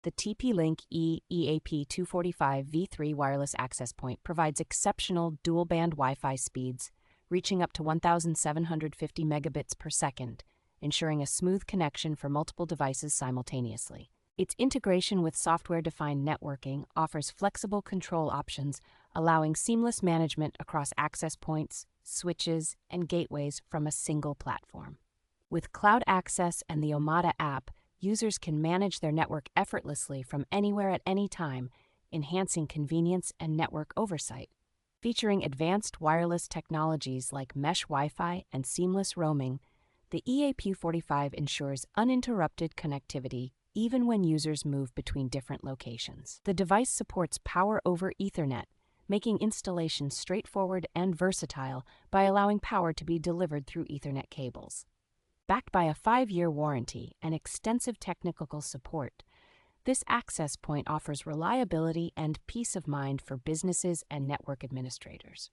The TP-Link EAP245 V3 wireless access point provides exceptional dual-band Wi-Fi speeds, reaching up to 1,750 megabits per second, ensuring a smooth connection for multiple devices simultaneously. Its integration with software-defined networking offers flexible control options, allowing seamless management across access points, switches, and gateways from a single platform. With cloud access and the Omada app, users can manage their network effortlessly from anywhere at any time, enhancing convenience and network oversight. Featuring advanced wireless technologies like mesh Wi-Fi and seamless roaming, the EAP45 ensures uninterrupted connectivity even when users move between different locations. The device supports Power over Ethernet, making installation straightforward and versatile by allowing power to be delivered through Ethernet cables. Backed by a 5-year warranty and extensive technical support, this access point offers reliability and peace of mind for businesses and network administrators.